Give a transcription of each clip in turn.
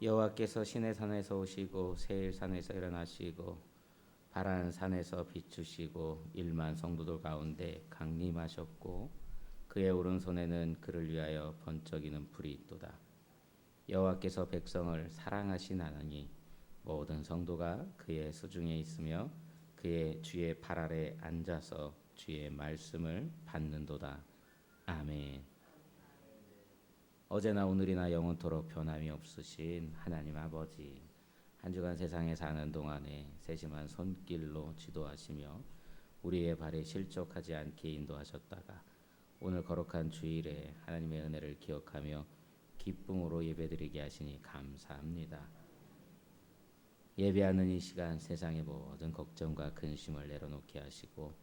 여호와께서 시내산에서 오시고 세일산에서 일어나시고 바란 산에서 비추시고 1만 성도들 가운데 강림하셨고 그의 오른손에는 그를 위하여 번쩍이는 불이 있도다. 여호와께서 백성을 사랑하시나니 모든 성도가 그의 수중에 있으며 그의 주의 발 아래 앉아서 주의 말씀을 받는도다. 아멘. 어제나 오늘이나 영원토록 변함이 없으신 하나님 아버지, 한 주간 세상에 사는 동안에 세심한 손길로 지도하시며 우리의 발에 실족하지 않게 인도하셨다가 오늘 거룩한 주일에 하나님의 은혜를 기억하며 기쁨으로 예배드리게 하시니 감사합니다. 예배하는 이 시간 세상의 모든 걱정과 근심을 내려놓게 하시고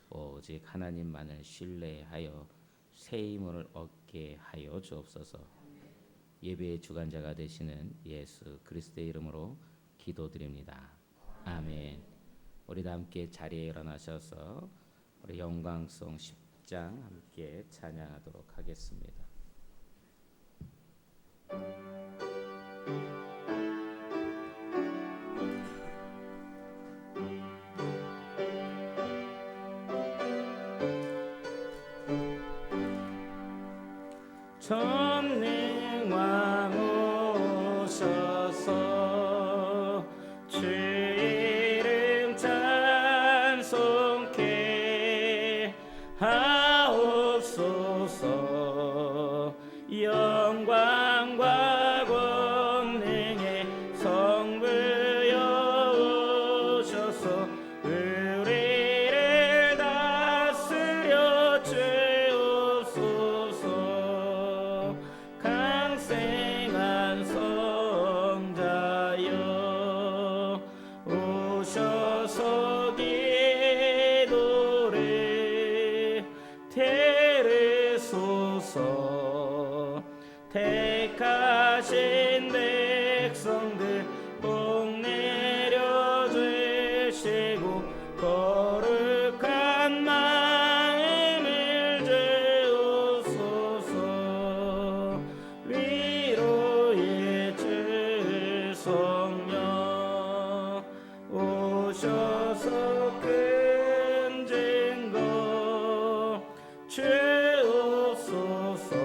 오직 하나님만을 신뢰하여 새 힘을 얻게 하여 주옵소서. 예배의 주관자가 되시는 예수 그리스도의 이름으로 기도드립니다. 아멘. 우리 다 함께 자리에 일어나셔서 우리 영광송 10장 함께 찬양하도록 하겠습니다. 전능왕 오셔서 주 이름 찬송케 하옵소서. 영광과 권능의 성부여 오셔서 우리를 다스려 주옵소서. 강생한 성자여 오셔서 기도를 들으소서. 택하신 백성들 복 내려주시고 거룩한 마음을 주옵소서. 위로의 주 성령 오셔서 큰 증거 주옵소서.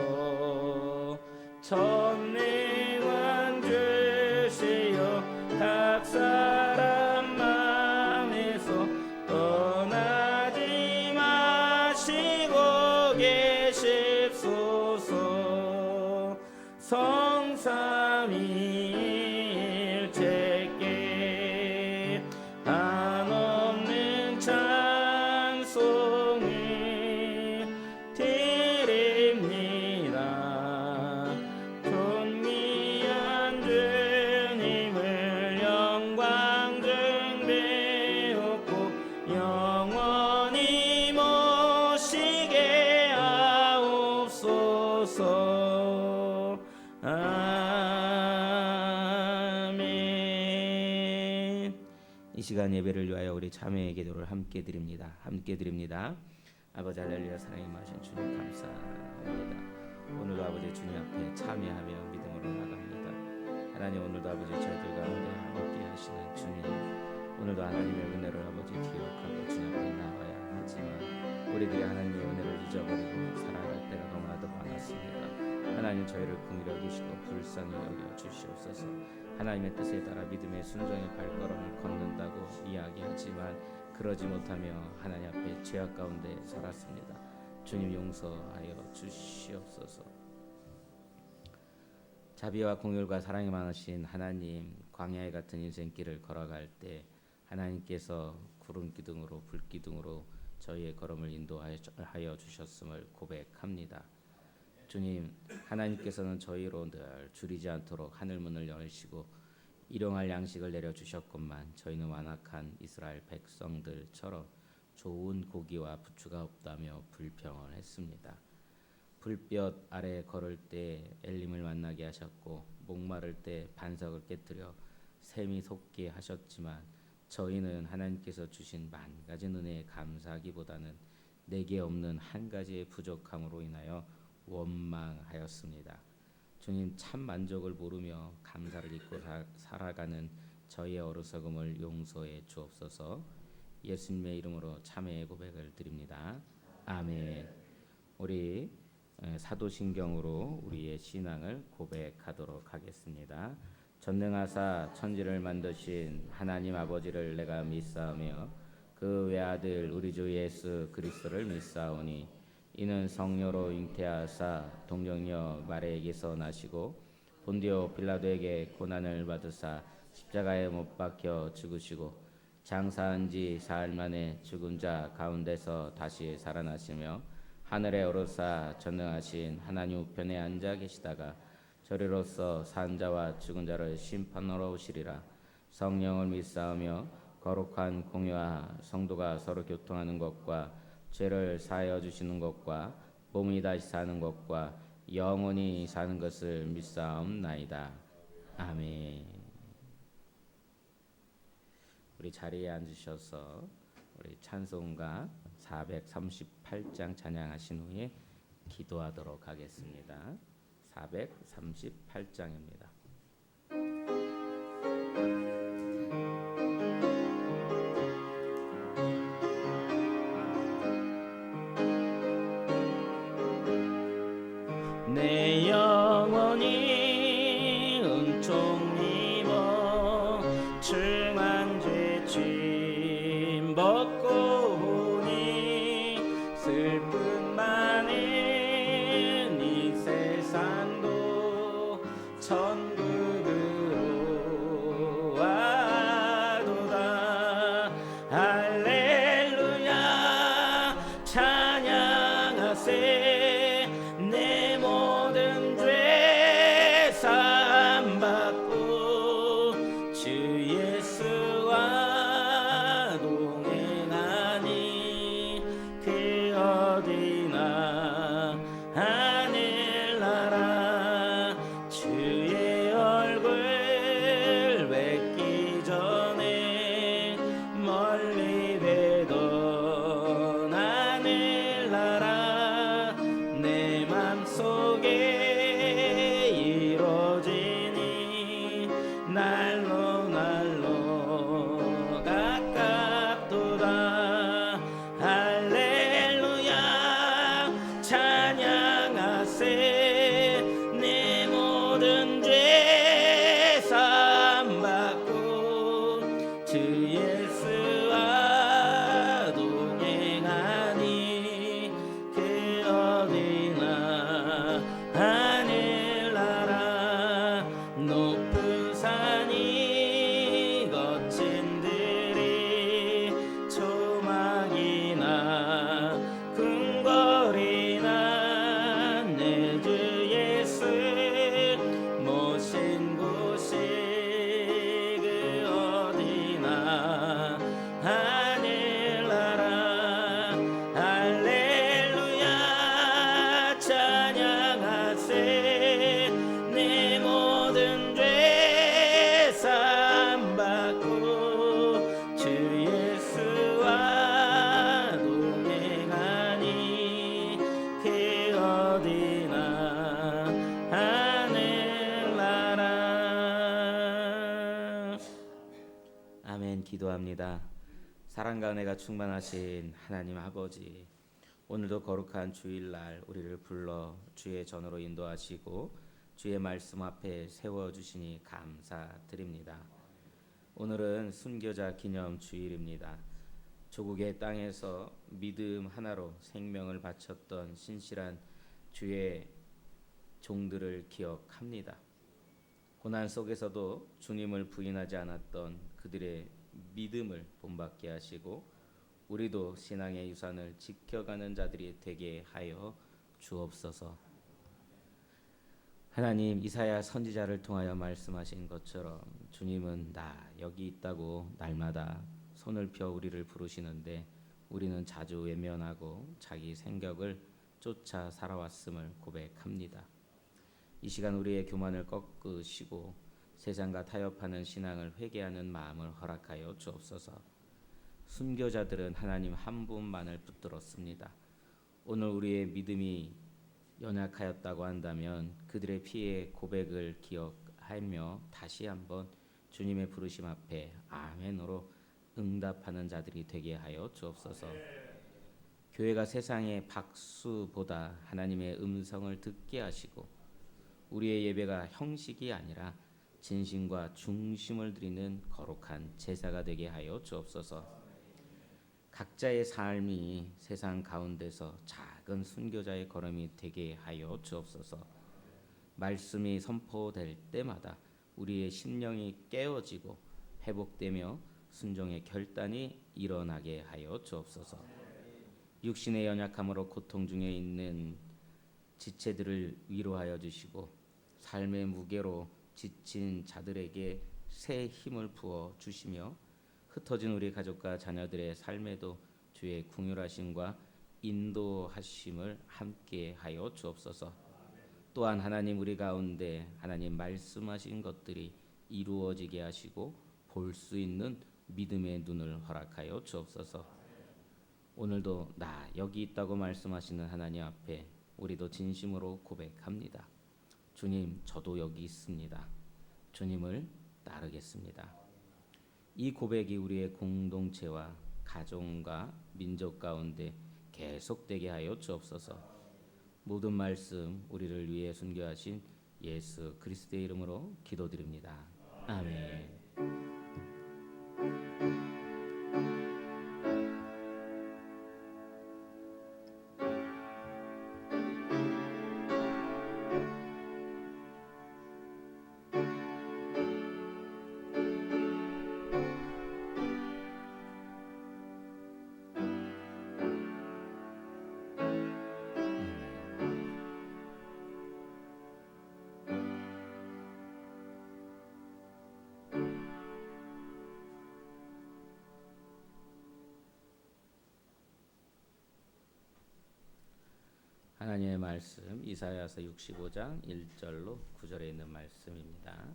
전능한 주시여 각 사람 마음에서 떠나지 마시고 계십소서. 성삼위일체께 한없는 찬송을 드립니다. 존귀한 주님을 영광 중배웠고 영원히 모시게 하옵소서. 아멘. 이 시간 예배를 위하여 우리 자매의 기도를 함께 드립니다. 아버지 할렐루야. 사랑이 마신 주님 감사합니다. 오늘도 아버지 주님 앞에 참여하며 믿음으로 나갑니다. 하나님, 오늘도 아버지 저희들 가운데 함께 하시는 주님, 오늘도 하나님의 은혜를 아버지 기억하고 주님 앞에 나와야 하지만 우리들이 하나님의 은혜를 잊어버리고 살아갈 때가 너무나도 많았습니다. 하나님, 저희를 긍휼히 여기시고 불쌍히 여겨 주시옵소서. 하나님의 뜻에 따라 믿음의 순종의 발걸음을 걷는다고 이야기하지만 그러지 못하며 하나님 앞에 죄악 가운데 살았습니다. 주님 용서하여 주시옵소서. 자비와 공율과 사랑이 많으신 하나님, 광야에 같은 인생길을 걸어갈 때 하나님께서 구름 기둥으로 불 기둥으로 저희의 걸음을 인도하여 주셨음을 고백합니다. 주님, 하나님께서는 저희로 늘 줄이지 않도록 하늘문을 열시고 일용할 양식을 내려주셨건만 저희는 완악한 이스라엘 백성들처럼 좋은 고기와 부추가 없다며 불평을 했습니다. 불볕 아래 걸을 때 엘림을 만나게 하셨고 목마를 때 반석을 깨뜨려 샘이 솟게 하셨지만 저희는 하나님께서 주신 만 가지 은혜에 감사하기보다는 내게 없는 한 가지의 부족함으로 인하여 원망하였습니다. 주님 참 만족을 모르며 감사를 잊고 살아가는 저희의 어리석음을 용서해 주옵소서. 예수님의 이름으로 참회의 고백을 드립니다. 아멘. 우리 사도신경으로 우리의 신앙을 고백하도록 하겠습니다. 전능하사 천지를 만드신 하나님 아버지를 내가 믿사오며 그 외아들 우리 주 예수 그리스도를 믿사오니 이는 성령으로 잉태하사 동정녀 마리아에게서 나시고 본디오 빌라도에게 고난을 받으사 십자가에 못 박혀 죽으시고 장사한 지 사흘 만에 죽은 자 가운데서 다시 살아나시며 하늘에 오르사 전능하신 하나님 우편에 앉아 계시다가 저리로서 산 자와 죽은 자를 심판하러 오시리라. 성령을 믿사오며 거룩한 공유와 성도가 서로 교통하는 것과 죄를 사하여 주시는 것과 몸이 다시 사는 것과 영원히 사는 것을 믿사옵나이다. 아멘. 우리 자리에 앉으셔서 우리 찬송가 438장 찬양하신 후에 기도하도록 하겠습니다. 438장입니다. 내 영혼이 은총 입어 충만 죄짐 벗고 보니 슬픔 많은 이 세상도 천국으로 와도다. 할렐루야 찬양하세. 내 모든 죄 사함받고 주 예수와 동행하니 그 어디나 하늘나라. 주의 얼굴 뵙기 전에 멀리 뵈던 하늘나라 내 맘속에 이루어지니 날로 날로 가깝도다. 할렐루야 찬양하세. 내 모든 죄 사함받고 주 예수와 동행하니 그 어디나 하늘나라. 높은 산이 거친 들이 조막이나 궁궐이나 내 주 예수 모신 곳이 그 어디나 하늘나라. 할렐루야 찬양하세. 내 모든 죄 사함받고 주 예수와 동행하니 그 어디나 하늘나라. 아멘. 기도합니다. 사랑과 은혜가 충만하신 하나님 아버지, 오늘도 거룩한 주일날 우리를 불러 주의 전으로 인도하시고 주의 말씀 앞에 세워주시니 감사드립니다. 오늘은 순교자 기념 주일입니다. 조국의 땅에서 믿음 하나로 생명을 바쳤던 신실한 주의 종들을 기억합니다. 고난 속에서도 주님을 부인하지 않았던 그들의 믿음을 본받게 하시고 우리도 신앙의 유산을 지켜가는 자들이 되게 하여 주옵소서. 하나님, 이사야 선지자를 통하여 말씀하신 것처럼 주님은 나 여기 있다고 날마다 손을 펴 우리를 부르시는데 우리는 자주 외면하고 자기 생각을 쫓아 살아왔음을 고백합니다. 이 시간 우리의 교만을 꺾으시고 세상과 타협하는 신앙을 회개하는 마음을 허락하여 주옵소서. 순교자들은 하나님 한 분만을 붙들었습니다. 오늘 우리의 믿음이 연약하였다고 한다면 그들의 피해 고백을 기억하며 다시 한번 주님의 부르심 앞에 아멘으로 응답하는 자들이 되게 하여 주옵소서. 교회가 세상의 박수보다 하나님의 음성을 듣게 하시고 우리의 예배가 형식이 아니라 진심과 중심을 드리는 거룩한 제사가 되게 하여 주옵소서. 각자의 삶이 세상 가운데서 작은 순교자의 걸음이 되게 하여 주옵소서. 말씀이 선포될 때마다 우리의 심령이 깨어지고 회복되며 순종의 결단이 일어나게 하여 주옵소서. 육신의 연약함으로 고통 중에 있는 지체들을 위로하여 주시고 삶의 무게로 지친 자들에게 새 힘을 부어 주시며 흩어진 우리 가족과 자녀들의 삶에도 주의 긍휼하심과 인도하심을 함께 하여 주옵소서. 또한 하나님 우리 가운데 하나님 말씀하신 것들이 이루어지게 하시고 볼 수 있는 믿음의 눈을 허락하여 주옵소서. 오늘도 나 여기 있다고 말씀하시는 하나님 앞에 우리도 진심으로 고백합니다. 주님, 저도 여기 있습니다. 주님을 따르겠습니다. 이 고백이 우리의 공동체와 가정과 민족 가운데 계속되게 하여 주옵소서. 모든 말씀 우리를 위해 순교하신 예수 그리스도의 이름으로 기도드립니다. 아멘. 하나님의 말씀 이사야서 65장 1절로 9절에 있는 말씀입니다.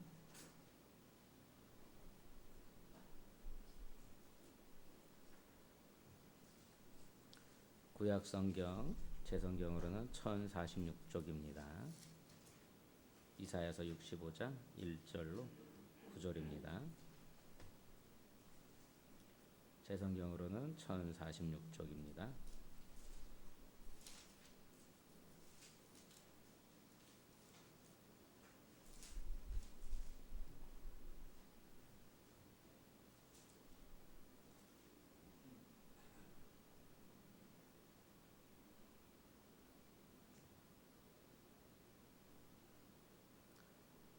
구약 성경 제 성경으로는 1046쪽입니다. 이사야서 65장 1절로 9절입니다. 제 성경으로는 1046쪽입니다.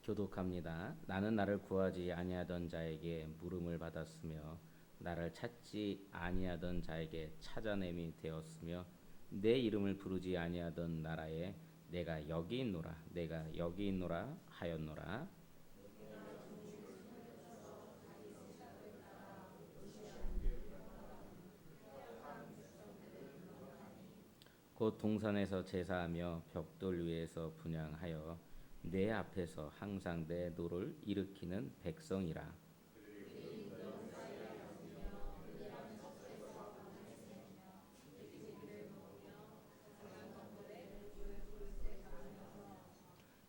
교독합니다. 나는 나를 구하지 아니하던 자에게 물음을 받았으며 나를 찾지 아니하던 자에게 찾아냄이 되었으며 내 이름을 부르지 아니하던 나라에 내가 여기 있노라 내가 여기 있노라 하였노라. 곧 동산에서 제사하며 벽돌 위에서 분향하여 내 앞에서 항상 내 노를 일으키는 백성이라.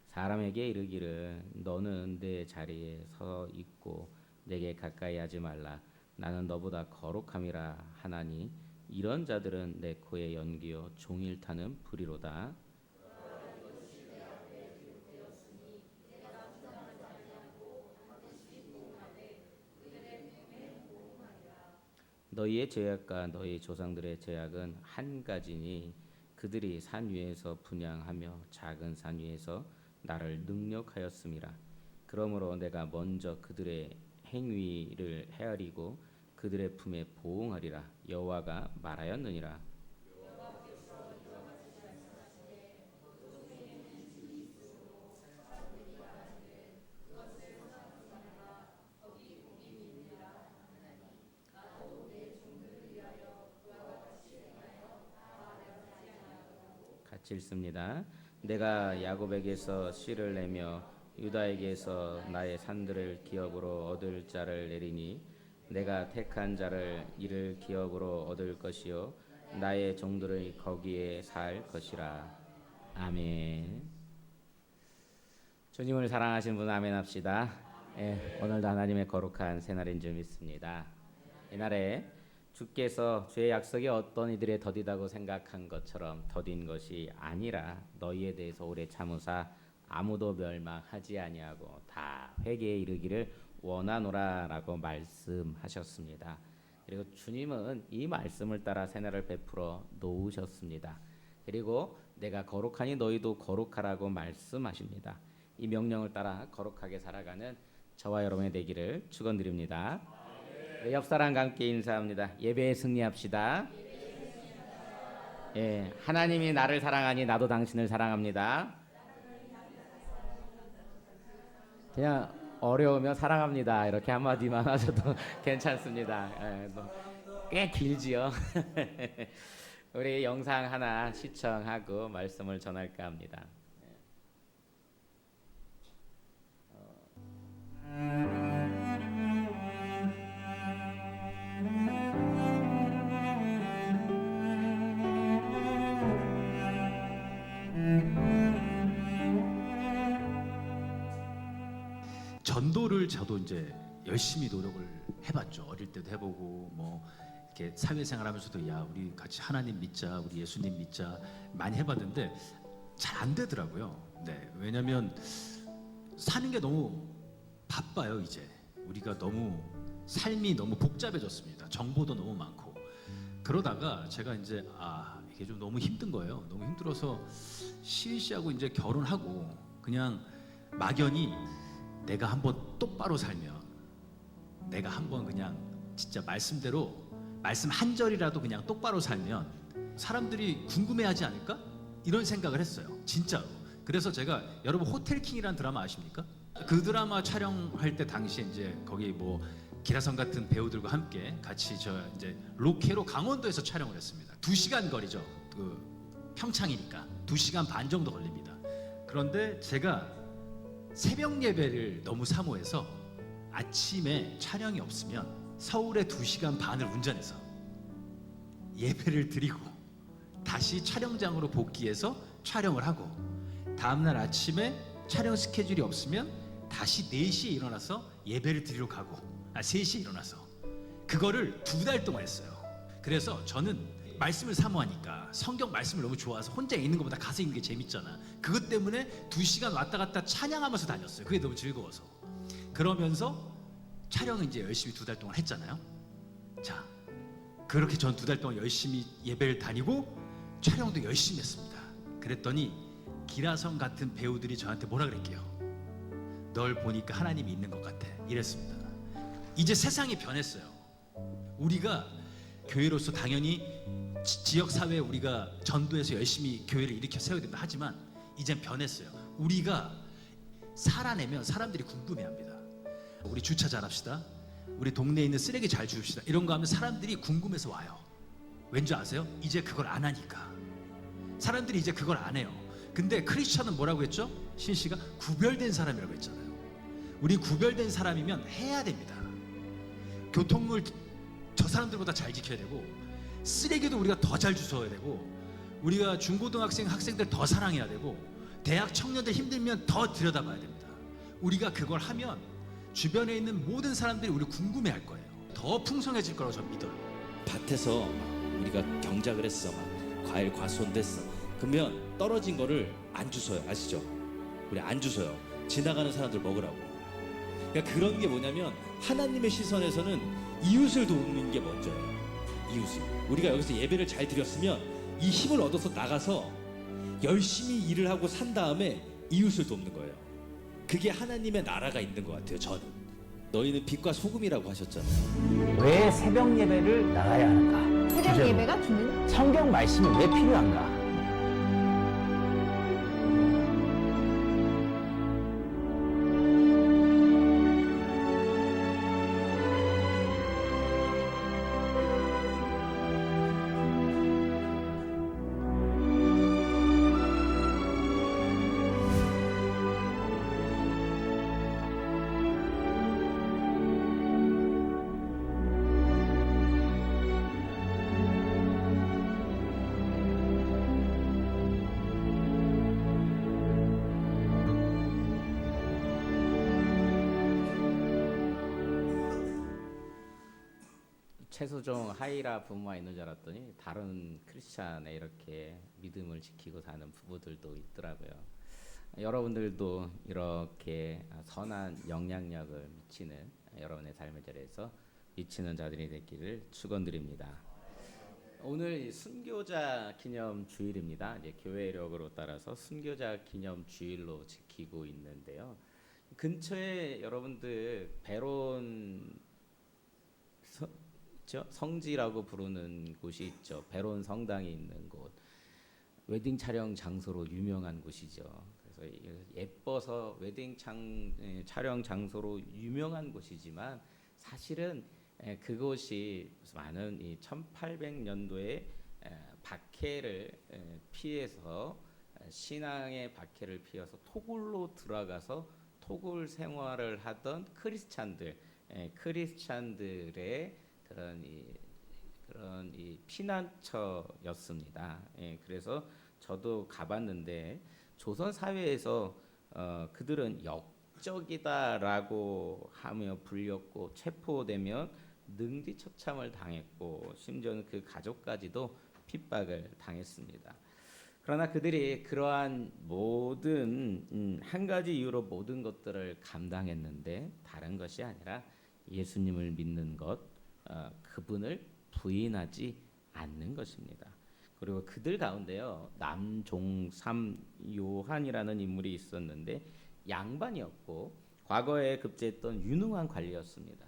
사람에게 이르기를 너는 내 자리에 서 있고 내게 가까이 하지 말라 나는 너보다 거룩함이라 하나니 이런 자들은 내 코에 연기어 종일 타는 불이로다. 너희의 죄악과 너희 조상들의 죄악은 한 가지니 그들이 산 위에서 분향하며 작은 산 위에서 나를 능력하였음이라. 그러므로 내가 먼저 그들의 행위를 헤아리고 그들의 품에 보응하리라. 여호와가 말하였느니라. 같이 읽습니다. 내가 야곱에게서 씨를 내며 유다에게서 나의 산들을 기업으로 얻을 자를 내리니 내가 택한 자를 이를 기업으로 얻을 것이요 나의 종들의 거기에 살 것이라. 아멘. 주님을 사랑하시는 분 아멘 합시다. 예, 오늘도 하나님의 거룩한 새날인 줄 믿습니다. 이날에 주께서 주의 약속이 어떤 이들의 더디다고 생각한 것처럼 더딘 것이 아니라 너희에 대해서 오래 참으사 아무도 멸망하지 아니하고 다 회개에 이르기를 원하노라라고 말씀하셨습니다. 그리고 주님은 이 말씀을 따라 새날을 베풀어 놓으셨습니다. 그리고 내가 거룩하니 너희도 거룩하라고 말씀하십니다. 이 명령을 따라 거룩하게 살아가는 저와 여러분의 되기를 축원드립니다. 네, 옆 사람과 함께 인사합니다. 예배에 승리합시다. 예, 하나님이 나를 사랑하니 나도 당신을 사랑합니다. 그냥 어려우면 사랑합니다 이렇게 한마디만 하셔도 괜찮습니다. 예, 꽤 길지요. 우리 영상 하나 시청하고 말씀을 전할까 합니다. 전도를 저도 이제 열심히 노력을 해봤죠. 어릴 때도 해보고 뭐 이렇게 사회생활하면서도 야 우리 같이 하나님 믿자, 우리 예수님 믿자 많이 해봤는데 잘 안 되더라고요. 네, 왜냐하면 사는 게 너무 바빠요. 이제 우리가 너무 삶이 너무 복잡해졌습니다. 정보도 너무 많고 그러다가 제가 이제 이게 좀 너무 힘든 거예요. 너무 힘들어서 시은 씨하고 이제 결혼하고 그냥 막연히 내가 한번 똑바로 살면 내가 한번 그냥 진짜 말씀대로 말씀 한 절이라도 그냥 똑바로 살면 사람들이 궁금해하지 않을까? 이런 생각을 했어요. 진짜로. 그래서 제가 여러분 호텔킹이라는 드라마 아십니까? 그 드라마 촬영할 때 당시에 이제 거기 뭐 기라성 같은 배우들과 함께 같이 저 이제 로케로 강원도에서 촬영을 했습니다. 2시간 거리죠. 그 평창이니까 2시간 반 정도 걸립니다. 그런데 제가 새벽 예배를 너무 사모해서 아침에 촬영이 없으면 서울에 2시간 반을 운전해서 예배를 드리고 다시 촬영장으로 복귀해서 촬영을 하고 다음날 아침에 촬영 스케줄이 없으면 다시 4시에 일어나서 예배를 드리러 가고 3시에 일어나서 그거를 2달 동안 했어요. 그래서 저는 말씀을 사모하니까 성경 말씀을 너무 좋아서 혼자 읽는 것보다 가서 읽는 게 재밌잖아. 그것 때문에 2시간 왔다 갔다 찬양하면서 다녔어요. 그게 너무 즐거워서. 그러면서 촬영을 이제 열심히 2달 동안 했잖아요. 자, 그렇게 전 2달 동안 열심히 예배를 다니고 촬영도 열심히 했습니다. 그랬더니 기라성 같은 배우들이 저한테 뭐라 그랬게요? 널 보니까 하나님이 있는 것 같아 이랬습니다. 이제 세상이 변했어요. 우리가 교회로서 당연히 지역사회에 우리가 전도해서 열심히 교회를 일으켜 세워야 된다 하지만 이젠 변했어요. 우리가 살아내면 사람들이 궁금해합니다. 우리 주차 잘합시다. 우리 동네에 있는 쓰레기 잘 주웁시다. 이런 거 하면 사람들이 궁금해서 와요. 왠지 아세요? 이제 그걸 안 하니까. 사람들이 이제 그걸 안 해요. 근데 크리스천은 뭐라고 했죠? 신씨가 구별된 사람이라고 했잖아요. 우리 구별된 사람이면 해야 됩니다. 교통물 저 사람들보다 잘 지켜야 되고 쓰레기도 우리가 더 잘 주워야 되고 우리가 중고등학생 학생들 더 사랑해야 되고 대학 청년들 힘들면 더 들여다봐야 됩니다. 우리가 그걸 하면 주변에 있는 모든 사람들이 우리 궁금해할 거예요. 더 풍성해질 거라고 저는 믿어요. 밭에서 우리가 경작을 했어. 과일 과수원됐어. 그러면 떨어진 거를 안 주워요. 아시죠? 우리 안 주워요. 지나가는 사람들 먹으라고. 그러니까 그런 게 뭐냐면 하나님의 시선에서는 이웃을 돕는 게 먼저예요. 이웃을. 우리가 여기서 예배를 잘 드렸으면 이 힘을 얻어서 나가서 열심히 일을 하고 산 다음에 이웃을 돕는 거예요. 그게 하나님의 나라가 있는 것 같아요. 저는. 너희는 빛과 소금이라고 하셨잖아요. 왜 새벽 예배를 나가야 하는가? 새벽 주제로. 예배가 주는 성경 말씀이 왜 필요한가? 최수종 하이라 부모가 있는 줄 알았더니 다른 크리스찬에 이렇게 믿음을 지키고 사는 부부들도 있더라고요. 여러분들도 이렇게 선한 영향력을 미치는 여러분의 삶의 자리에서 미치는 자들이 되기를 축원드립니다. 오늘 순교자 기념 주일입니다. 이제 교회력으로 따라서 순교자 기념 주일로 지키고 있는데요. 근처에 여러분들 베론 성지라고 부르는 곳이 있죠. 베론 성당이 있는 곳. 웨딩 촬영 장소로 유명한 곳이죠. 그래서 예뻐서 웨딩 촬영 장소로 유명한 곳이지만 사실은 그곳이 많은 이 1800년도에 박해를 피해서 신앙의 박해를 피해서 토굴로 들어가서 토굴 생활을 하던 크리스찬들의 그런 이 피난처였습니다. 그래서 저도 가봤는데 조선 사회에서 그들은 역적이다라고 하며 불렸고 체포되면 능지처참을 당했고 심지어는 그 가족까지도 핍박을 당했습니다. 그러나 그들이 그러한 모든 한 가지 이유로 모든 것들을 감당했는데 다른 것이 아니라 예수님을 믿는 것, 그분을 부인하지 않는 것입니다. 그리고 그들 가운데요 남종삼 요한이라는 인물이 있었는데 양반이었고 과거에 급제했던 유능한 관리였습니다.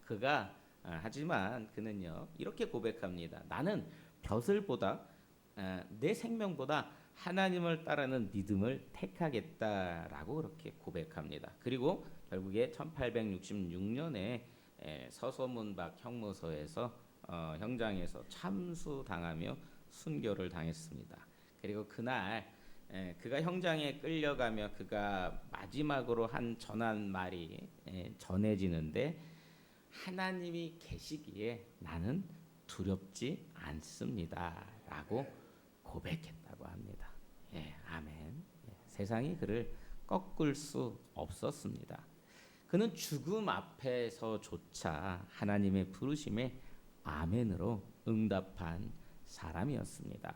그가 하지만 그는요 이렇게 고백합니다. 나는 벼슬보다 내 생명보다 하나님을 따르는 믿음을 택하겠다라고 그렇게 고백합니다. 그리고 결국에 1866년에 서소문박 형무소에서 형장에서 참수당하며 순교를 당했습니다. 그리고 그날 그가 형장에 끌려가며 그가 마지막으로 전한 말이 전해지는데 하나님이 계시기에 나는 두렵지 않습니다라고 고백했다고 합니다. 아멘. 세상이 그를 꺾을 수 없었습니다. 그는 죽음 앞에서조차 하나님의 부르심에 아멘으로 응답한 사람이었습니다.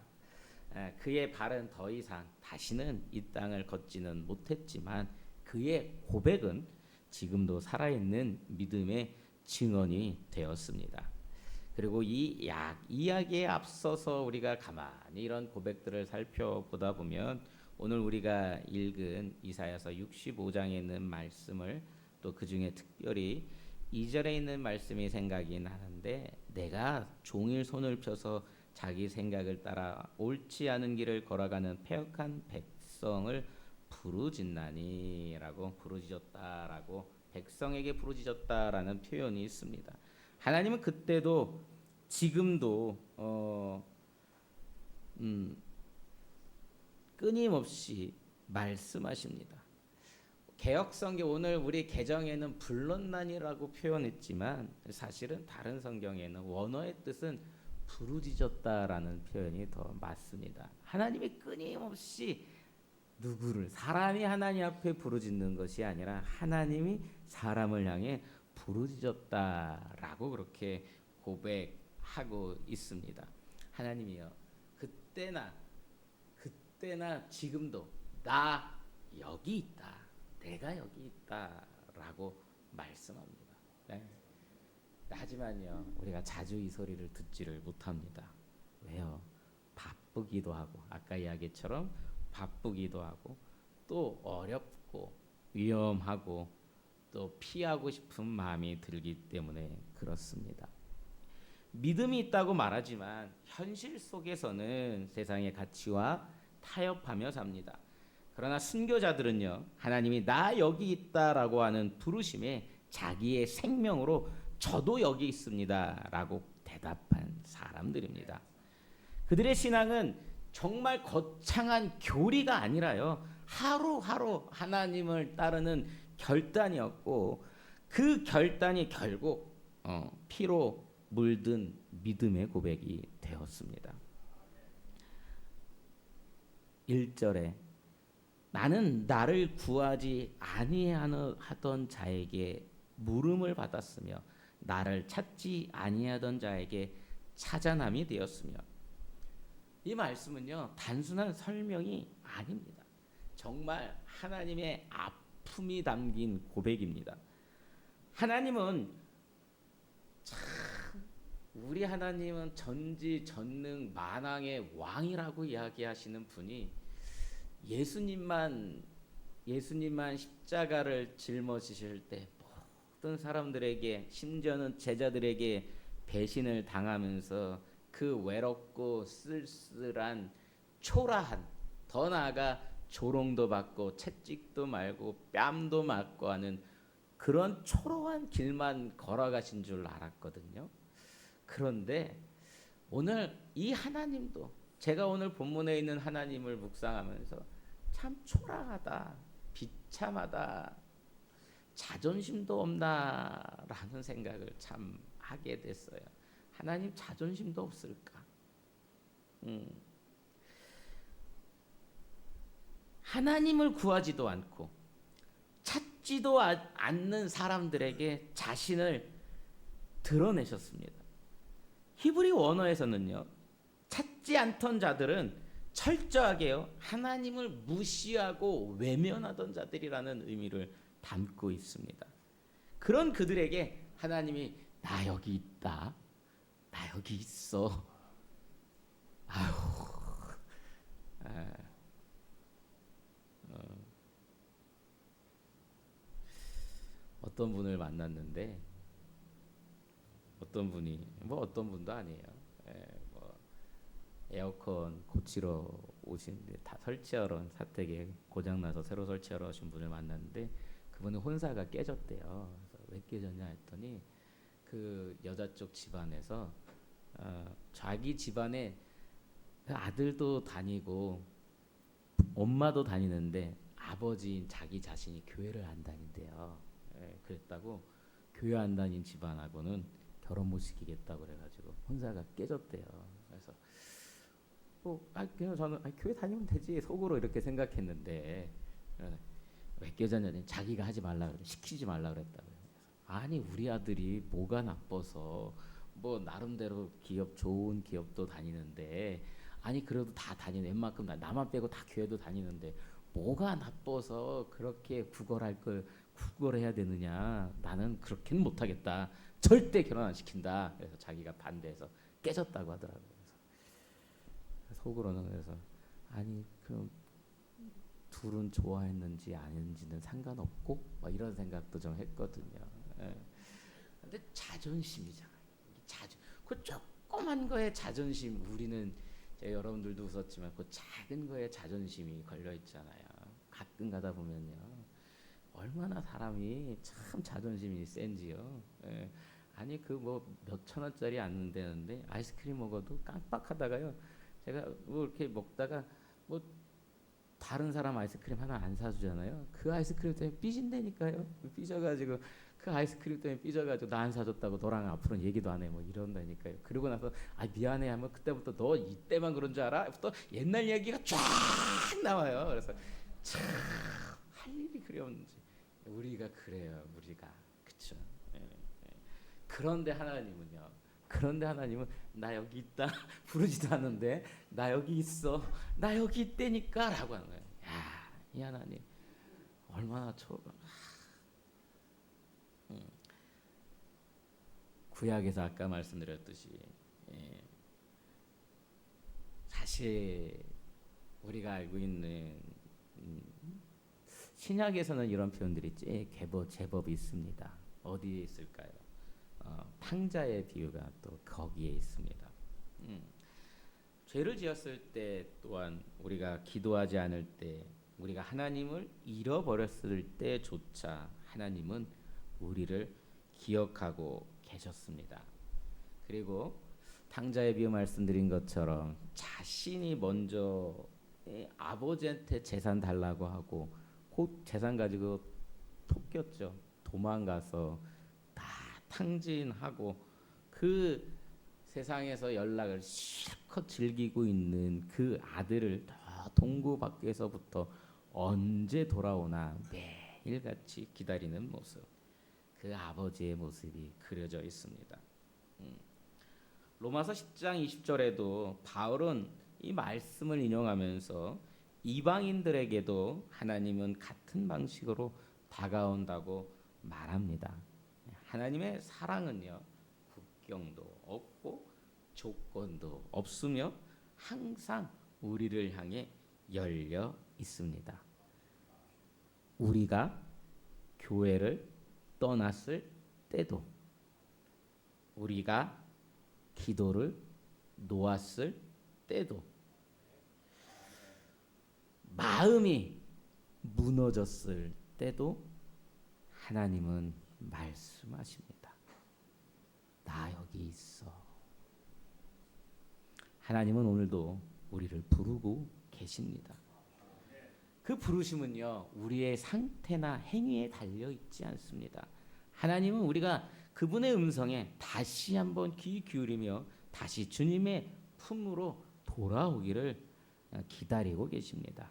그의 발은 더 이상 다시는 이 땅을 걷지는 못했지만 그의 고백은 지금도 살아있는 믿음의 증언이 되었습니다. 그리고 이 이야기에 앞서서 우리가 가만히 이런 고백들을 살펴보다 보면 오늘 우리가 읽은 이사야서 65장에 있는 말씀을 또 그 중에 특별히 2절에 있는 말씀이 생각이 나는데 내가 종일 손을 펴서 자기 생각을 따라 옳지 않은 길을 걸어가는 패역한 백성을 부르짖나니라고 부르짖었다라고 백성에게 부르짖었다라는 표현이 있습니다. 하나님은 그때도 지금도 끊임없이 말씀하십니다. 개역성경 오늘 우리 개정에는 불렀나니라고 표현했지만 사실은 다른 성경에는 원어의 뜻은 부르짖었다라는 표현이 더 맞습니다. 하나님이 끊임없이 누구를 사람이 하나님 앞에 부르짖는 것이 아니라 하나님이 사람을 향해 부르짖었다라고 그렇게 고백하고 있습니다. 하나님이여 그때나 지금도 나 여기 있다. 내가 여기 있다라고 말씀합니다. 하지만요 우리가 자주 이 소리를 듣지를 못합니다. 왜요? 바쁘기도 하고 아까 이야기처럼 바쁘기도 하고 또 어렵고 위험하고 또 피하고 싶은 마음이 들기 때문에 그렇습니다. 믿음이 있다고 말하지만 현실 속에서는 세상의 가치와 타협하며 삽니다. 그러나 순교자들은요 하나님이 나 여기 있다라고 하는 부르심에 자기의 생명으로 저도 여기 있습니다라고 대답한 사람들입니다. 그들의 신앙은 정말 거창한 교리가 아니라요 하루하루 하나님을 따르는 결단이었고 그 결단이 결국 피로 물든 믿음의 고백이 되었습니다. 1절에 나는 나를 구하지 아니하던 자에게 물음을 받았으며 나를 찾지 아니하던 자에게 찾아남이 되었으며. 이 말씀은요 단순한 설명이 아닙니다. 정말 하나님의 아픔이 담긴 고백입니다. 하나님은 우리 하나님은 전지전능 만왕의 왕이라고 이야기하시는 분이 예수님만 십자가를 짊어지실 때 모든 사람들에게 심지어는 제자들에게 배신을 당하면서 그 외롭고 쓸쓸한 초라한 더 나아가 조롱도 받고 채찍도 말고 뺨도 맞고 하는 그런 초라한 길만 걸어가신 줄 알았거든요. 그런데 오늘 이 하나님도 제가 오늘 본문에 있는 하나님을 묵상하면서 참 초라하다, 비참하다, 자존심도 없나라는 생각을 참 하게 됐어요. 하나님 자존심도 없을까? 하나님을 구하지도 않고 찾지도 않는 사람들에게 자신을 드러내셨습니다. 히브리 원어에서는요, 찾지 않던 자들은 철저하게요 하나님을 무시하고 외면하던 자들이라는 의미를 담고 있습니다. 그런 그들에게 하나님이 나 여기 있다, 나 여기 있어. 어떤 분을 만났는데 어떤 분이 어떤 분도 아니에요. 에어컨 고치러 오시는데 다 설치하러 사택에 고장 나서 새로 설치하러 오신 분을 만났는데 그분은 혼사가 깨졌대요. 그래서 왜 깨졌냐 했더니 그 여자 쪽 집안에서 자기 집안에 아들도 다니고 엄마도 다니는데 아버지인 자기 자신이 교회를 안 다닌대요. 그랬다고 교회 안 다닌 집안하고는 결혼 못 시키겠다고 그래가지고 혼사가 깨졌대요. 그래서 그냥 저는 교회 다니면 되지 속으로 이렇게 생각했는데 왜 깨졌냐니 자기가 하지 말라 그래, 시키지 말라 그랬다고요. 아니 우리 아들이 뭐가 나빠서 뭐 나름대로 기업 좋은 기업도 다니는데 아니 그래도 다 다니는 웬만큼 나만 빼고 다 교회도 다니는데 뭐가 나빠서 그렇게 구걸해야 되느냐. 나는 그렇게는 못하겠다. 절대 결혼 안 시킨다. 그래서 자기가 반대해서 깨졌다고 하더라고요. 그래서 속으로는 그래서 아니 그럼 둘은 좋아했는지 아닌지는 상관없고 막 이런 생각도 좀 했거든요. 근데 자존심이잖아요. 그 조그만 거에 자존심 우리는 여러분들도 웃었지만 그 작은 거에 자존심이 걸려 있잖아요. 가끔 가다 보면요. 얼마나 사람이 참 자존심이 센지요. 아니 그 몇천 원짜리 안 되는데 아이스크림 먹어도 깜빡하다가요. 제가 이렇게 먹다가 다른 사람 아이스크림 하나 안 사주잖아요. 그 아이스크림 때문에 삐진다니까요. 삐져가지고 그 아이스크림 때문에 삐져가지고 나 안 사줬다고 너랑 앞으로는 얘기도 안 해. 이런다니까요. 그러고 나서 미안해 하면 그때부터 너 이때만 그런 줄 알아? 부터 옛날 얘기가 쫙 나와요. 그래서 참 할 일이 그리 없는지 우리가 그래요. 우리가 그쵸. 그런데 하나님은 나 여기 있다 부르지도 않는데 나 여기 있어, 나 여기 있다니까라고 하는 거예요. 야, 이 하나님 얼마나 구약에서 아까 말씀드렸듯이 사실 우리가 알고 있는 신약에서는 이런 표현들이 제법 있습니다. 어디에 있을까요? 탕자의 비유가 또 거기에 있습니다. 죄를 지었을 때 또한 우리가 기도하지 않을 때 우리가 하나님을 잃어버렸을 때조차 하나님은 우리를 기억하고 계셨습니다. 그리고 탕자의 비유 말씀드린 것처럼 자신이 먼저 아버지한테 재산 달라고 하고 곧 재산 가지고 톡겼죠. 도망가서 다 탕진하고 그 세상에서 연락을 실컷 즐기고 있는 그 아들을 동구 밖에서부터 언제 돌아오나 매일같이 기다리는 모습. 그 아버지의 모습이 그려져 있습니다. 로마서 10장 20절에도 바울은 이 말씀을 인용하면서 이방인들에게도 하나님은 같은 방식으로 다가온다고 말합니다. 하나님의 사랑은요, 국경도 없고 조건도 없으며 항상 우리를 향해 열려 있습니다. 우리가 교회를 떠났을 때도, 우리가 기도를 놓았을 때도, 마음이 무너졌을 때도 하나님은 말씀하십니다. 나 여기 있어. 하나님은 오늘도 우리를 부르고 계십니다. 그 부르심은요, 우리의 상태나 행위에 달려 있지 않습니다. 하나님은 우리가 그분의 음성에 다시 한번 귀 기울이며 다시 주님의 품으로 돌아오기를 기다리고 계십니다.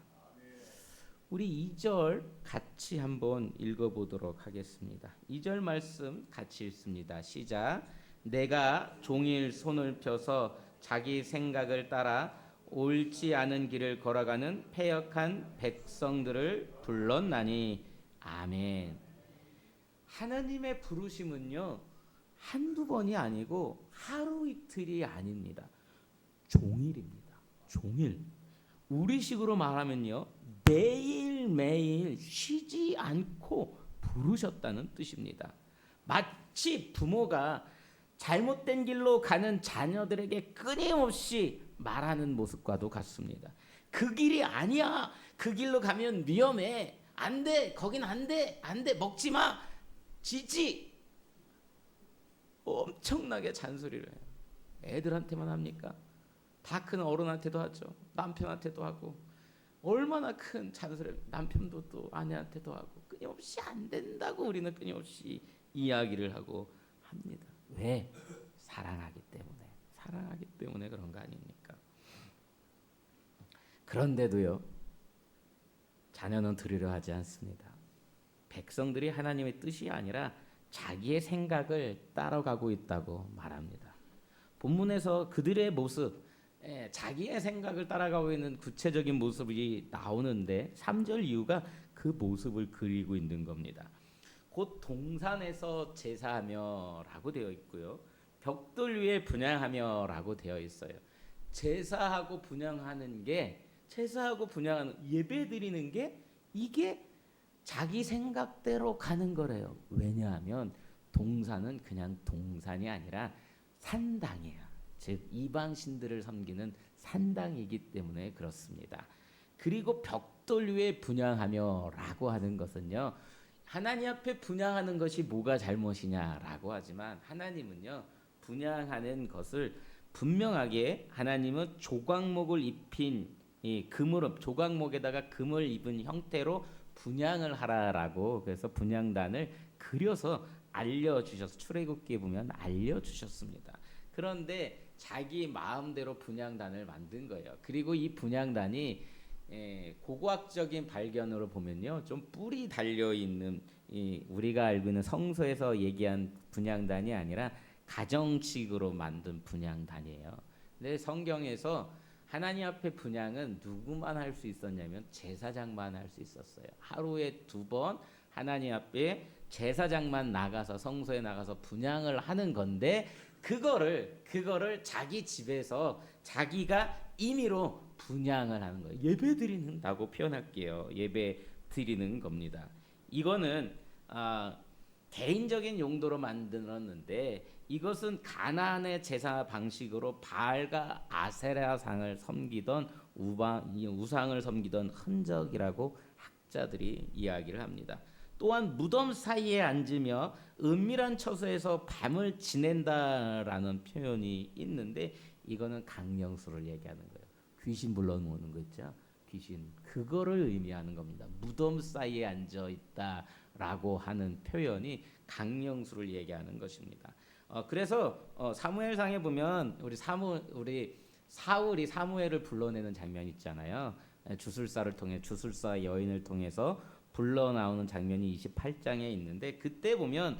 우리 2절 같이 한번 읽어보도록 하겠습니다. 2절 말씀 같이 읽습니다. 시작. 내가 종일 손을 펴서 자기 생각을 따라 옳지 않은 길을 걸어가는 패역한 백성들을 불렀나니. 아멘. 하나님의 부르심은요, 한두 번이 아니고 하루 이틀이 아닙니다. 종일입니다. 종일. 우리식으로 말하면요, 매일매일 쉬지 않고 부르셨다는 뜻입니다. 마치 부모가 잘못된 길로 가는 자녀들에게 끊임없이 말하는 모습과도 같습니다. 그 길이 아니야. 그 길로 가면 위험해. 안 돼. 거긴 안 돼. 안 돼. 먹지 마. 지지. 엄청나게 잔소리를 해요. 애들한테만 합니까? 다 큰 어른한테도 하죠. 남편한테도 하고. 얼마나 큰 잔소리를, 남편도 또 아내한테도 하고, 끊임없이 안 된다고 우리는 끊임없이 이야기를 하고 합니다. 왜? 사랑하기 때문에. 사랑하기 때문에 그런 거 아닙니까? 그런데도요, 자녀는 들으려 하지 않습니다. 백성들이 하나님의 뜻이 아니라 자기의 생각을 따라가고 있다고 말합니다. 본문에서 그들의 모습, 자기의 생각을 따라가고 있는 구체적인 모습이 나오는데 3절 이유가 그 모습을 그리고 있는 겁니다. 곧 동산에서 제사하며라고 되어 있고요, 벽돌 위에 분향하며라고 되어 있어요. 제사하고 분향하는 게, 제사하고 분향하는, 예배 드리는 게, 이게 자기 생각대로 가는 거래요. 왜냐하면 동산은 그냥 동산이 아니라 산당이에요. 즉 이방신들을 섬기는 산당이기 때문에 그렇습니다. 그리고 벽돌 위에 분향하며라고 하는 것은요, 하나님 앞에 분향하는 것이 뭐가 잘못이냐라고 하지만 하나님은요, 분향하는 것을 분명하게, 하나님은 조각목을 입힌 이 금으로, 조각목에다가 금을 입은 형태로 분향을 하라라고, 그래서 분향단을 그려서 알려주셔서 출애굽기에 보면 알려주셨습니다. 그런데 자기 마음대로 분향단을 만든 거예요. 그리고 이 분향단이 고고학적인 발견으로 보면요, 좀 뿔이 달려 있는, 우리가 알고 있는 성서에서 얘기한 분향단이 아니라 가정식으로 만든 분향단이에요. 근데 성경에서 하나님 앞에 분향은 누구만 할 수 있었냐면 제사장만 할 수 있었어요. 하루에 2번 하나님 앞에 제사장만 나가서, 성소에 나가서 분향을 하는 건데, 그거를 자기 집에서 자기가 임의로 분향을 하는 거예요. 예배 드린다고 표현할게요. 예배 드리는 겁니다. 이거는 개인적인 용도로 만들었는데, 이것은 가나안의 제사 방식으로 바알과 아세라상을 섬기던 우상을 섬기던 흔적이라고 학자들이 이야기를 합니다. 또한 무덤 사이에 앉으며 은밀한 처소에서 밤을 지낸다라는 표현이 있는데, 이거는 강령수를 얘기하는 거예요. 귀신 불러모으는 거 있죠. 귀신, 그거를 의미하는 겁니다. 무덤 사이에 앉아 있다라고 하는 표현이 강령수를 얘기하는 것입니다. 그래서 사무엘상에 보면 우리 사울이 사무엘을 불러내는 장면 있잖아요. 주술사를 통해, 주술사 여인을 통해서 불러 나오는 장면이 28장에 있는데, 그때 보면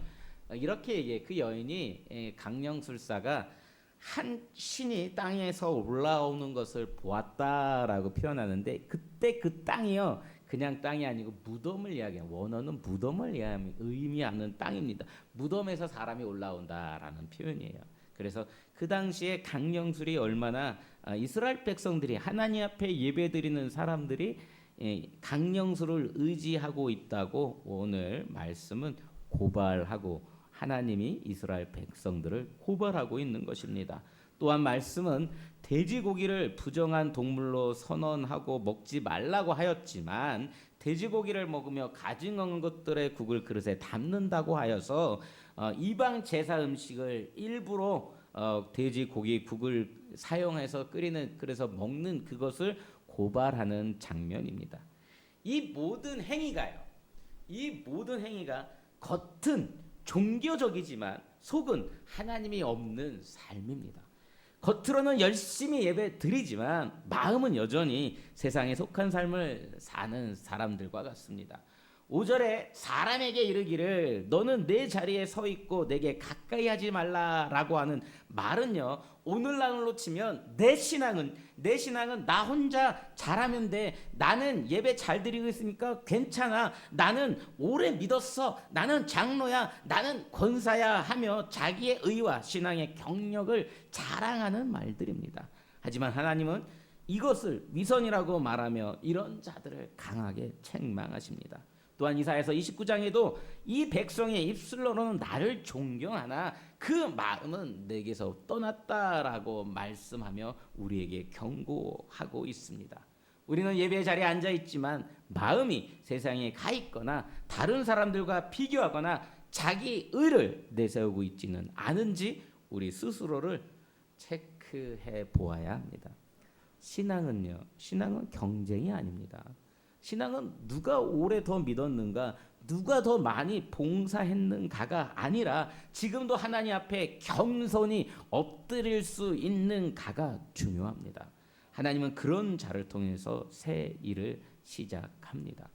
이렇게 얘기해. 그 여인이 강령술사가 한 신이 땅에서 올라오는 것을 보았다라고 표현하는데 그때 그 땅이요 그냥 땅이 아니고 무덤을 이야기해요. 원어는 무덤을 의미하는 땅입니다. 무덤에서 사람이 올라온다라는 표현이에요. 그래서 그 당시에 강령술이 얼마나 이스라엘 백성들이 하나님 앞에 예배드리는 사람들이 강령술을 의지하고 있다고 오늘 말씀은 고발하고 하나님이 이스라엘 백성들을 고발하고 있는 것입니다. 또한 말씀은 돼지고기를 부정한 동물로 선언하고 먹지 말라고 하였지만 돼지고기를 먹으며 가증 없는 것들의 국을 그릇에 담는다고 하여서 이방 제사 음식을 일부러 돼지고기 국을 사용해서 끓이는 그래서 먹는 그것을 고발하는 장면입니다. 이 모든 행위가 겉은 종교적이지만 속은 하나님이 없는 삶입니다. 겉으로는 열심히 예배 드리지만 마음은 여전히 세상에 속한 삶을 사는 사람들과 같습니다. 5절에 사람에게 이르기를 너는 내 자리에 서 있고 내게 가까이 하지 말라라고 하는 말은요. 오늘날로 치면 내 신앙은 나 혼자 잘하면 돼. 나는 예배 잘 드리고 있으니까 괜찮아. 나는 오래 믿었어. 나는 장로야. 나는 권사야 하며 자기의 의와 신앙의 경력을 자랑하는 말들입니다. 하지만 하나님은 이것을 위선이라고 말하며 이런 자들을 강하게 책망하십니다. 또한 이사야서 29장에도 이 백성의 입술로는 나를 존경하나 그 마음은 내게서 떠났다라고 말씀하며 우리에게 경고하고 있습니다. 우리는 예배 자리에 앉아 있지만 마음이 세상에 가 있거나 다른 사람들과 비교하거나 자기 의를 내세우고 있지는 않은지 우리 스스로를 체크해 보아야 합니다. 신앙은 경쟁이 아닙니다. 신앙은 누가 오래 더 믿었는가, 누가 더 많이 봉사했는가가 아니라 지금도 하나님 앞에 겸손히 엎드릴 수 있는가가 중요합니다. 하나님은 그런 자를 통해서 새 일을 시작합니다.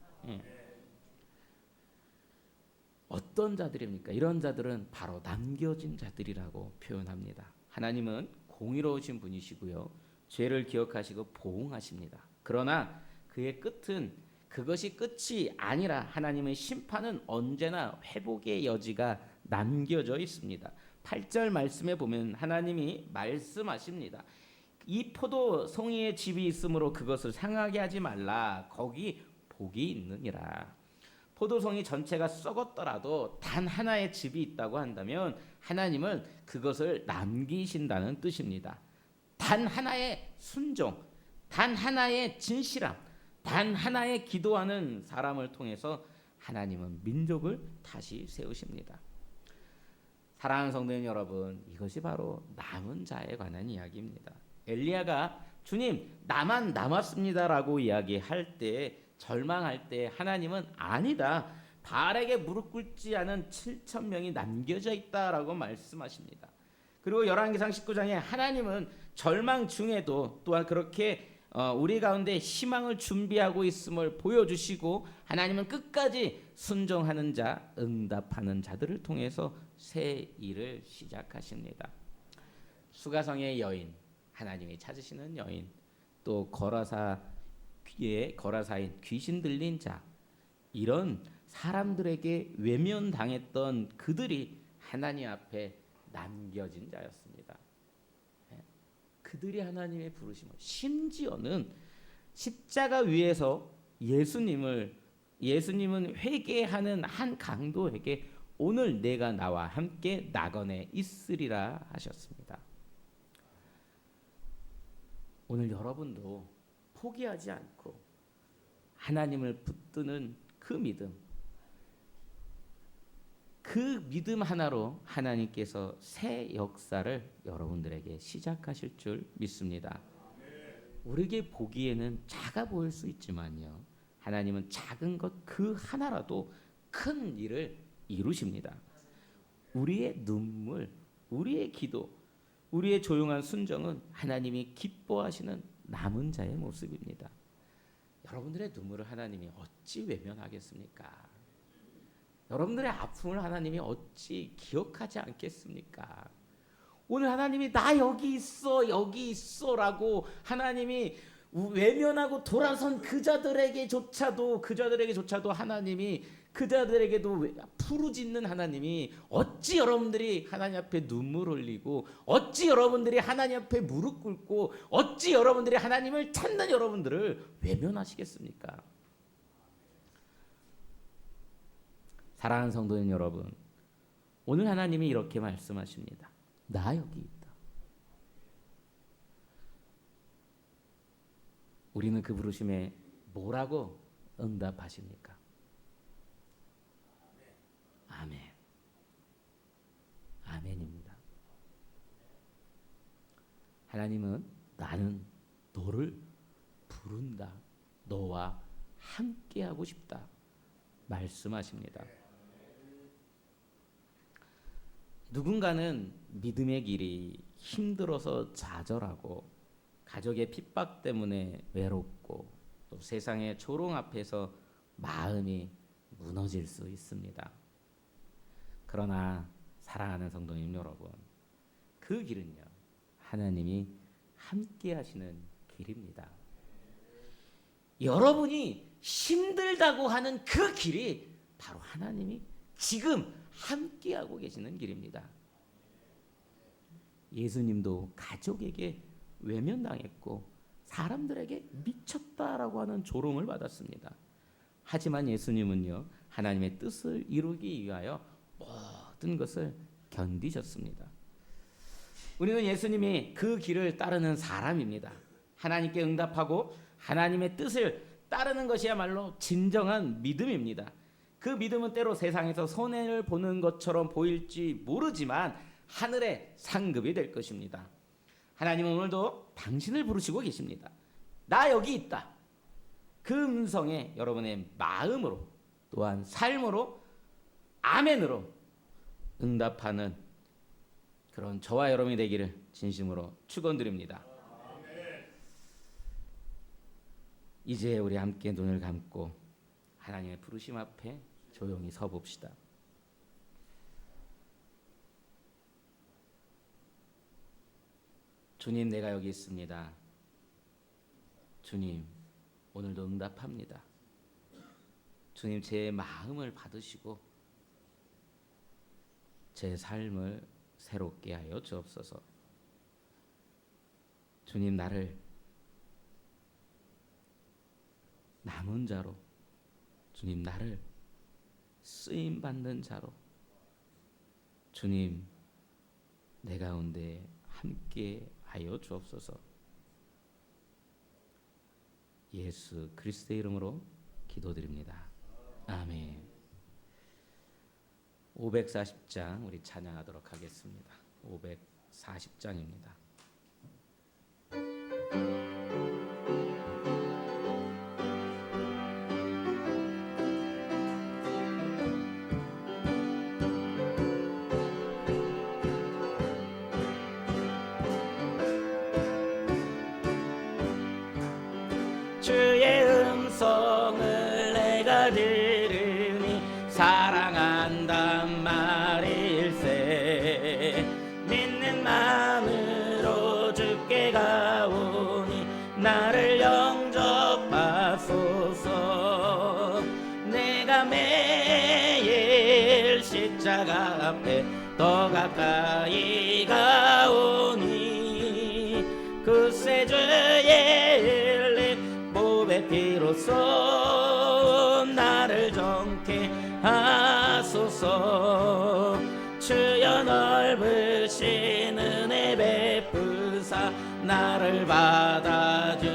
어떤 자들입니까? 이런 자들은 바로 남겨진 자들이라고 표현합니다. 하나님은 공의로우신 분이시고요. 죄를 기억하시고 보응하십니다. 그러나 그의 끝은 그것이 끝이 아니라 하나님의 심판은 언제나 회복의 여지가 남겨져 있습니다. 8절 말씀에 보면 하나님이 말씀하십니다. 이 포도 송이의 집이 있으므로 그것을 상하게 하지 말라. 거기 복이 있느니라. 포도송이 전체가 썩었더라도 단 하나의 집이 있다고 한다면 하나님은 그것을 남기신다는 뜻입니다. 단 하나의 순종, 단 하나의 진실함, 단 하나의 기도하는 사람을 통해서 하나님은 민족을 다시 세우십니다. 사랑하는 성도님 여러분, 이것이 바로 남은 자에 관한 이야기입니다. 엘리야가 주님 나만 남았습니다라고 이야기할 때 절망할 때 하나님은 아니다. 바알에게 무릎 꿇지 않은 7천 명이 남겨져 있다라고 말씀하십니다. 그리고 열왕기상 19장에 하나님은 절망 중에도 또한 그렇게 우리 가운데 희망을 준비하고 있음을 보여주시고 하나님은 끝까지 순종하는 자, 응답하는 자들을 통해서 새 일을 시작하십니다. 수가성의 여인, 하나님이 찾으시는 여인, 또 거라사인 귀신 들린 자, 이런 사람들에게 외면당했던 그들이 하나님 앞에 남겨진 자였습니다. 그들이 하나님의 부르심을, 심지어는 십자가 위에서 예수님은 회개하는 한 강도에게 오늘 내가 나와 함께 낙원에 있으리라 하셨습니다. 오늘 여러분도 포기하지 않고 하나님을 붙드는 그 믿음 하나로 하나님께서 새 역사를 여러분들에게 시작하실 줄 믿습니다. 우리에게 보기에는 작아 보일 수 있지만요, 하나님은 작은 것 그 하나라도 큰 일을 이루십니다. 우리의 눈물, 우리의 기도, 우리의 조용한 순종은 하나님이 기뻐하시는 남은 자의 모습입니다. 여러분들의 눈물을 하나님이 어찌 외면하겠습니까? 여러분들의 아픔을 하나님이 어찌 기억하지 않겠습니까? 오늘 하나님이 나 여기 있어라고 하나님이 외면하고 돌아선 그자들에게조차도 하나님이 그자들에게도 부르짖는 하나님이 어찌 여러분들이 하나님 앞에 눈물 흘리고 어찌 여러분들이 하나님 앞에 무릎 꿇고 어찌 여러분들이 하나님을 찾는 여러분들을 외면하시겠습니까? 사랑하는 성도님 여러분, 오늘 하나님이 이렇게 말씀하십니다. 나 여기 있다. 우리는 그 부르심에 뭐라고 응답하십니까? 아멘. 아멘입니다. 하나님은 나는 너를 부른다. 너와 함께하고 싶다. 말씀하십니다. 누군가는 믿음의 길이 힘들어서 좌절하고 가족의 핍박 때문에 외롭고 또 세상의 조롱 앞에서 마음이 무너질 수 있습니다. 그러나 사랑하는 성도님 여러분, 그 길은요, 하나님이 함께 하시는 길입니다. 여러분이 힘들다고 하는 그 길이 바로 하나님이 지금 함께하고 계시는 길입니다. 예수님도 가족에게 외면당했고 사람들에게 미쳤다라고 하는 조롱을 받았습니다. 하지만 예수님은요, 하나님의 뜻을 이루기 위하여 모든 것을 견디셨습니다. 우리는 예수님이 그 길을 따르는 사람입니다. 하나님께 응답하고 하나님의 뜻을 따르는 것이야말로 진정한 믿음입니다. 그 믿음은 때로 세상에서 손해를 보는 것처럼 보일지 모르지만 하늘의 상급이 될 것입니다. 하나님은 오늘도 당신을 부르시고 계십니다. 나 여기 있다. 그 음성에 여러분의 마음으로 또한 삶으로 아멘으로 응답하는 그런 저와 여러분이 되기를 진심으로 축원드립니다. 이제 우리 함께 눈을 감고 하나님의 부르심 앞에 조용히 서 봅시다. 주님, 내가 여기 있습니다. 주님, 오늘도 응답합니다. 주님, 제 마음을 받으시고 제 삶을 새롭게 하여 주옵소서. 주님, 나를 남은 자로, 주님, 나를 쓰임 받는 자로, 주님, 내 가운데 함께 하여 주옵소서. 예수 그리스도의 이름으로 기도드립니다. 아멘. 540장 우리 찬양하도록 하겠습니다. 540장입니다. 주의 음성을 내가 들으니 사랑한단 말일세. 믿는 마음으로 주께 가오니 나를 영접하소서. 내가 매일 십자가 앞에 더 가까이 가오니 그새 주의 피로써 나를 정케 하소서. 주여 넓으신 은혜 베푸사 나를 받아주시고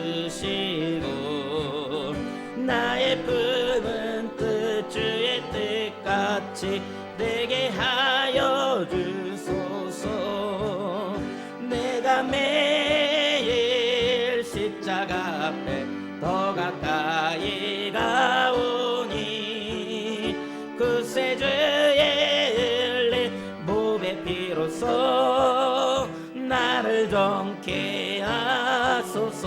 나의 품은 뜻 주의 뜻같이 되게 하여 주소서. 내가 매일 십자가 앞에 더 가까이 가오니 그새 주의 몸의 피로써 나를 정케 하소서.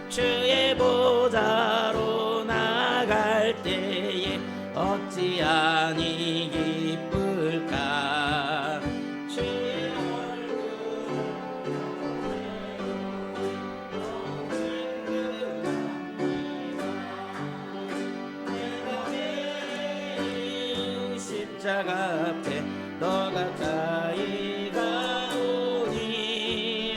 주의 보좌로 나갈 때에 어찌 많이 기쁠까 주의 얼굴 십자가 앞에 너 가까이 가오니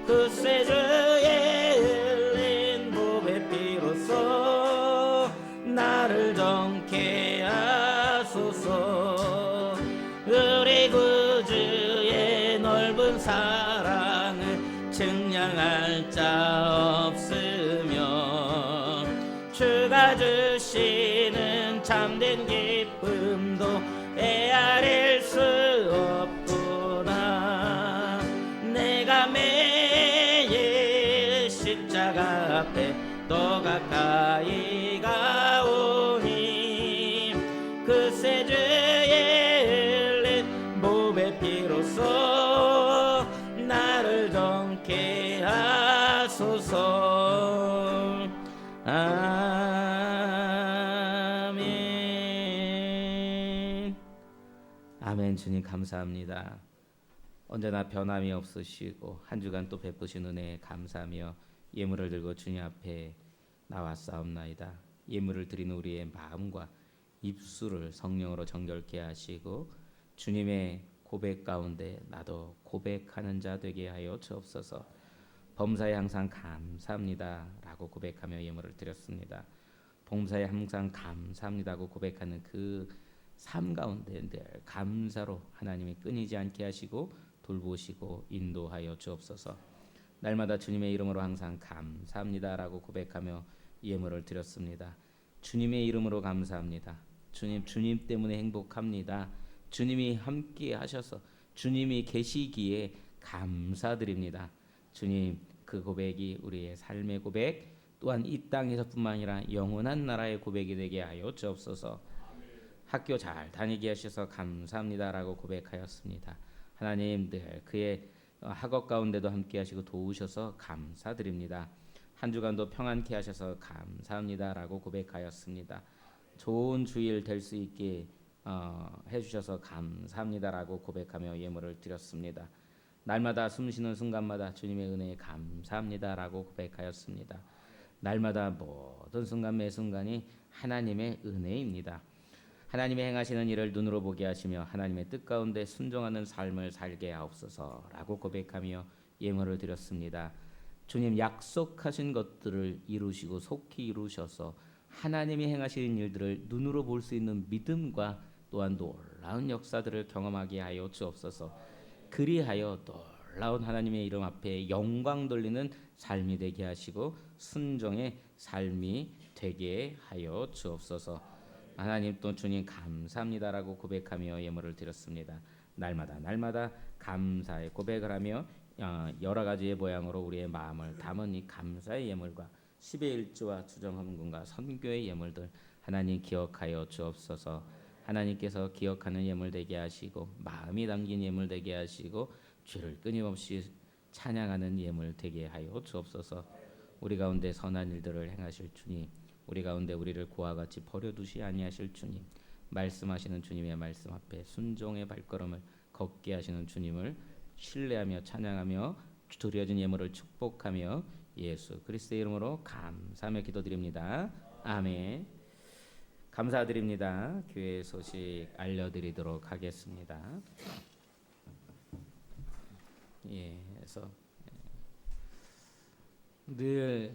그새 주의 흘린 보배 피로써 나를 정케 하소서. 우리 구주의 넓은 사랑을 증량할 자 없으며 주가 주시는 참된 기쁨도 헤아릴 수 없구나. 내가 매일 십자가 앞에 너 가까이 가오니 그새 주의 흘린 보배 피로써 나를 정케 하소서. 아멘. 아멘. 주님 감사합니다. 언제나 변함이 없으시고 한 주간 또 베푸신 은혜에 감사하며 예물을 들고 주님 앞에 나왔사옵나이다. 예물을 드리는 우리의 마음과 입술을 성령으로 정결케 하시고 주님의 고백 가운데 나도 고백하는 자 되게 하여 주옵소서. 범사에 항상 감사합니다라고 고백하며 예물을 드렸습니다. 범사에 항상 감사합니다고 고백하는 그 삶 가운데 늘 감사로 하나님이 끊이지 않게 하시고 돌보시고 인도하여 주옵소서. 날마다 주님의 이름으로 항상 감사합니다라고 고백하며 예물을 드렸습니다. 주님의 이름으로 감사합니다. 주님 때문에 행복합니다. 주님이 함께 하셔서 주님이 계시기에 감사드립니다. 주님, 그 고백이 우리의 삶의 고백 또한 이 땅에서뿐만 아니라 영원한 나라의 고백이 되게 하여 주옵소서. 학교 잘 다니게 하셔서 감사합니다라고 고백하였습니다. 하나님 늘 그의 학업 가운데도 함께 하시고 도우셔서 감사드립니다. 한 주간도 평안케 하셔서 감사합니다라고 고백하였습니다. 좋은 주일 될 수 있게 해주셔서 감사합니다라고 고백하며 예물을 드렸습니다. 날마다 숨쉬는 순간마다 주님의 은혜에 감사합니다라고 고백하였습니다. 날마다 모든 순간 매 순간이 하나님의 은혜입니다. 하나님의 행하시는 일을 눈으로 보게 하시며 하나님의 뜻 가운데 순종하는 삶을 살게 하옵소서라고 고백하며 예물을 드렸습니다. 주님 약속하신 것들을 이루시고 속히 이루셔서 하나님이 행하시는 일들을 눈으로 볼 수 있는 믿음과 또한 놀라운 역사들을 경험하게 하여 주옵소서. 그리하여 놀라운 하나님의 이름 앞에 영광 돌리는 삶이 되게 하시고 순종의 삶이 되게 하여 주옵소서. 하나님 또 주님 감사합니다라고 고백하며 예물을 드렸습니다. 날마다 감사의 고백을 하며 여러 가지의 모양으로 우리의 마음을 담은 이 감사의 예물과 10의 1조와 주정헌금과 선교의 예물들 하나님 기억하여 주옵소서. 하나님께서 기억하는 예물 되게 하시고 마음이 담긴 예물 되게 하시고 죄를 끊임없이 찬양하는 예물 되게 하여 주옵소서. 우리 가운데 선한 일들을 행하실 주님, 우리 가운데 우리를 고와 같이 버려두시 아니하실 주님, 말씀하시는 주님의 말씀 앞에 순종의 발걸음을 걷게 하시는 주님을 신뢰하며 찬양하며 드려진 예물을 축복하며 예수 그리스도의 이름으로 감사하며 기도드립니다. 아멘. 감사드립니다. 교회 소식 알려드리도록 하겠습니다. 그래서 늘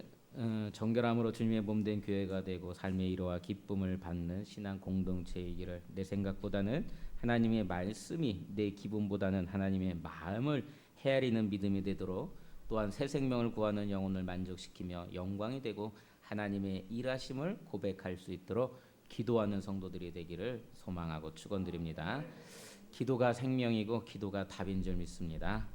정결함으로 주님의 몸된 교회가 되고 삶의 위로와 기쁨을 받는 신앙 공동체이기를, 내 생각보다는 하나님의 말씀이 내 기분보다는 하나님의 마음을 헤아리는 믿음이 되도록, 또한 새 생명을 구하는 영혼을 만족시키며 영광이 되고 하나님의 일하심을 고백할 수 있도록 기도하는 성도들이 되기를 소망하고 축원드립니다. 기도가 생명이고 기도가 답인 줄 믿습니다.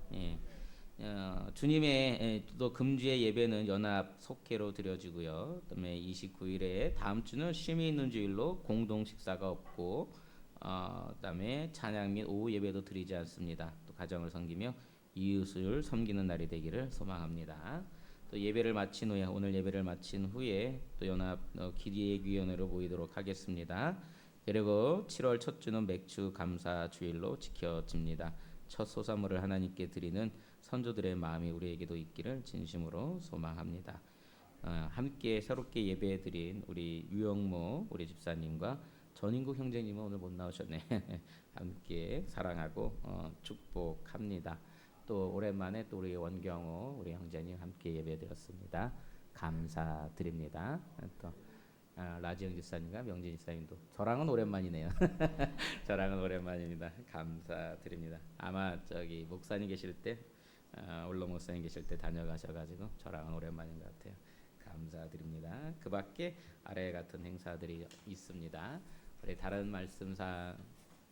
주님의 또 금주의 예배는 연합 속회로 드려지고요. 그다음에 29일에 다음 주는 쉼이 있는 주일로 공동 식사가 없고, 그다음에 찬양 및 오후 예배도 드리지 않습니다. 또 가정을 섬기며 이웃을 섬기는 날이 되기를 소망합니다. 또 예배를 마친 후에, 오늘 예배를 마친 후에 또 연합 기도위원회로 모이도록 하겠습니다. 그리고 7월 첫 주는 맥주 감사 주일로 지켜집니다. 첫 소사물을 하나님께 드리는 선조들의 마음이 우리에게도 있기를 진심으로 소망합니다. 함께 새롭게 예배드린 우리 유영모 우리 집사님과 전인국 형제님은 오늘 못 나오셨네. 함께 사랑하고 축복합니다. 또 오랜만에 또 우리 원경호 우리 형제님 함께 예배드렸습니다. 감사드립니다. 또 라지영 집사님과 명진 집사님도 저랑은 오랜만이네요. 저랑은 오랜만입니다. 감사드립니다. 아마 저기 목사님 계실 때 올롱 목사님 계실 때 다녀가셔가지고 저랑은 오랜만인 것 같아요. 감사드립니다. 그 밖에 아래 같은 행사들이 있습니다. 우리 다른 말씀사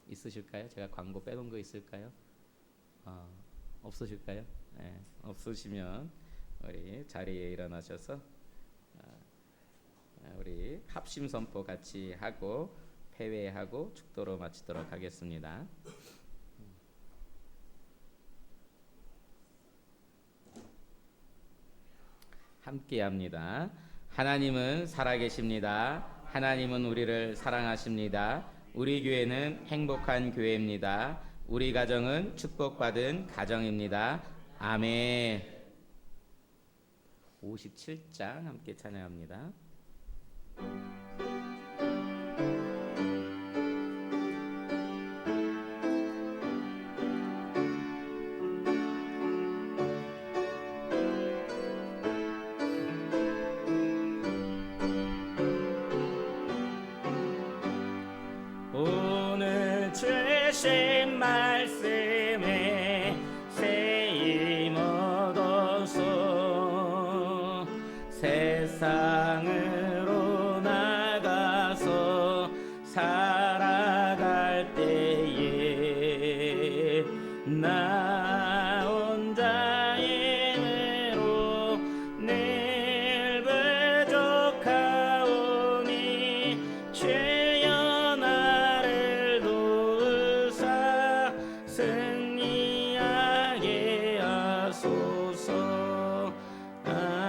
있으실까요? 제가 광고 빼놓은 거 있을까요? 없으실까요? 네, 없으시면 우리 자리에 일어나셔서 우리 합심 선포 같이 하고 패회하고 축도로 마치도록 하겠습니다. 함께 합니다. 하나님은 살아계십니다. 하나님은 우리를 사랑하십니다. 우리 교회는 행복한 교회입니다. 우리 가정은 축복받은 가정입니다. 아멘. 57장 함께 찬양합니다. 오늘 주신 말씀에 새 힘 얻어서 세상으로 나가서 살아갈 때에 나 혼자의 힘으로 늘 부족하오니 주여 나를 도우사 승리하게 하소서. 아멘.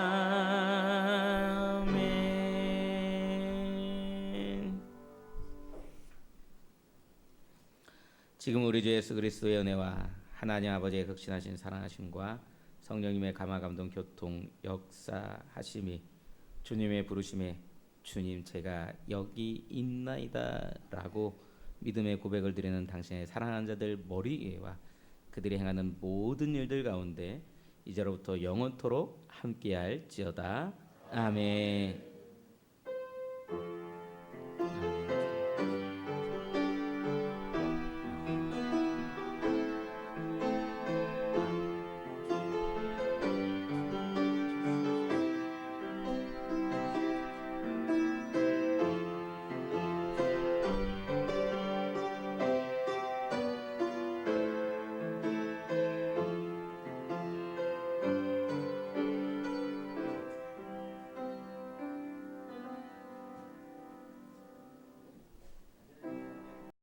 지금 우리 주 예수 그리스도의 은혜와 하나님 아버지의 극진하신 사랑하심과 성령님의 감화 감동 교통 역사하심이 주님의 부르심에 주님 제가 여기 있나이다라고 믿음의 고백을 드리는 당신의 사랑하는 자들 머리 위에와 그들이 행하는 모든 일들 가운데 이제로부터 영원토록 함께할지어다. 아멘.